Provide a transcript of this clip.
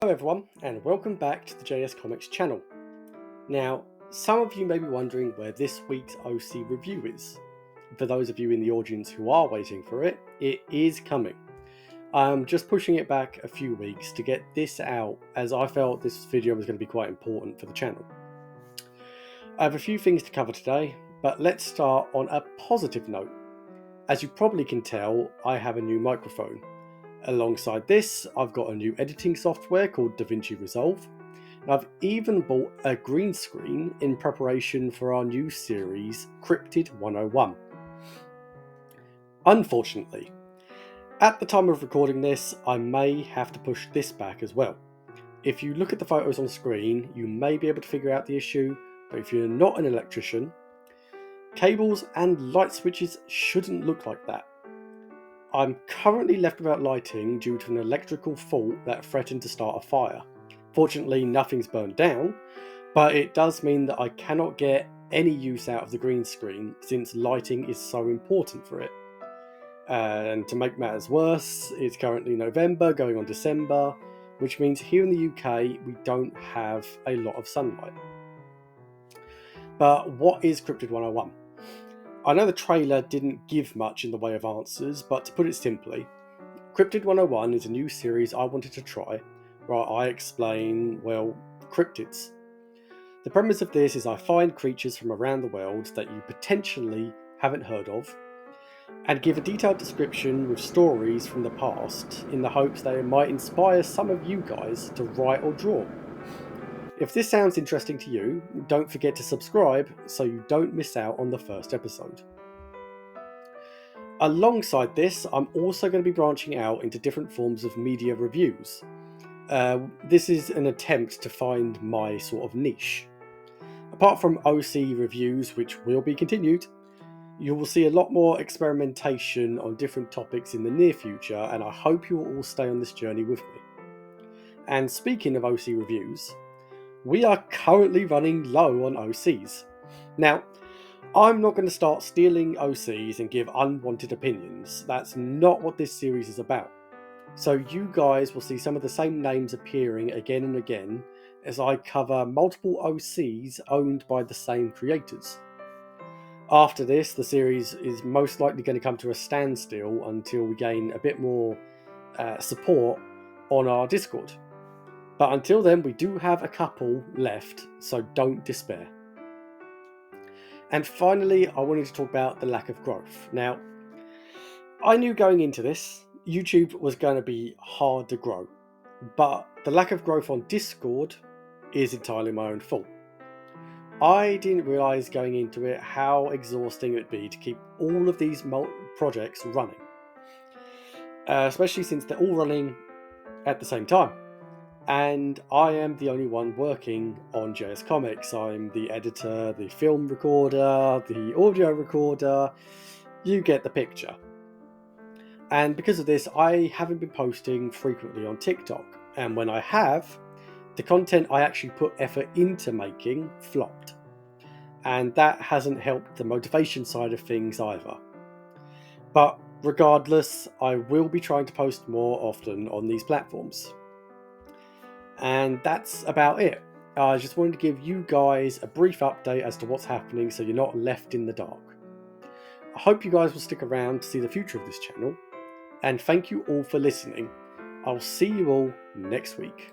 Hello everyone, and welcome back to the JS Comics channel. Now, some of you may be wondering where this week's OC review is. For those of you in the audience who are waiting for it, it is coming. I'm just pushing it back a few weeks to get this out, as I felt this video was going to be quite important for the channel. I have a few things to cover today, but let's start on a positive note. As you probably can tell, I have a new microphone. Alongside this, I've got a new editing software called DaVinci Resolve, and I've even bought a green screen in preparation for our new series, Cryptid 101. Unfortunately, at the time of recording this, I may have to push this back as well. If you look at the photos on screen, you may be able to figure out the issue, but if you're not an electrician, cables and light switches shouldn't look like that. I'm currently left without lighting due to an electrical fault that threatened to start a fire. Fortunately, nothing's burned down, but it does mean that I cannot get any use out of the green screen since lighting is so important for it. And to make matters worse, it's currently November going on December, which means here in the UK we don't have a lot of sunlight. But what is Cryptid 101? I know the trailer didn't give much in the way of answers, but to put it simply, Cryptid 101 is a new series I wanted to try, where I explain, cryptids. The premise of this is I find creatures from around the world that you potentially haven't heard of, and give a detailed description with stories from the past in the hopes that it might inspire some of you guys to write or draw. If this sounds interesting to you, don't forget to subscribe so you don't miss out on the first episode. Alongside this, I'm also going to be branching out into different forms of media reviews. This is an attempt to find my sort of niche. Apart from OC reviews, which will be continued, you will see a lot more experimentation on different topics in the near future, and I hope you will all stay on this journey with me. And speaking of OC reviews, we are currently running low on OCs. Now, I'm not going to start stealing OCs and give unwanted opinions. That's not what this series is about. So you guys will see some of the same names appearing again and again as I cover multiple OCs owned by the same creators. After this, the series is most likely going to come to a standstill until we gain a bit more support on our Discord. But until then, we do have a couple left, so don't despair. And finally, I wanted to talk about the lack of growth. Now, I knew going into this, YouTube was going to be hard to grow, but the lack of growth on Discord is entirely my own fault. I didn't realise going into it how exhausting it would be to keep all of these projects running, especially since they're all running at the same time. And I am the only one working on JS Comics. I'm the editor, the film recorder, the audio recorder. You get the picture. And because of this, I haven't been posting frequently on TikTok. And when I have, the content I actually put effort into making flopped. And that hasn't helped the motivation side of things either. But regardless, I will be trying to post more often on these platforms. And that's about it. I just wanted to give you guys a brief update as to what's happening so you're not left in the dark. I hope you guys will stick around to see the future of this channel, and thank you all for listening. I'll see you all next week.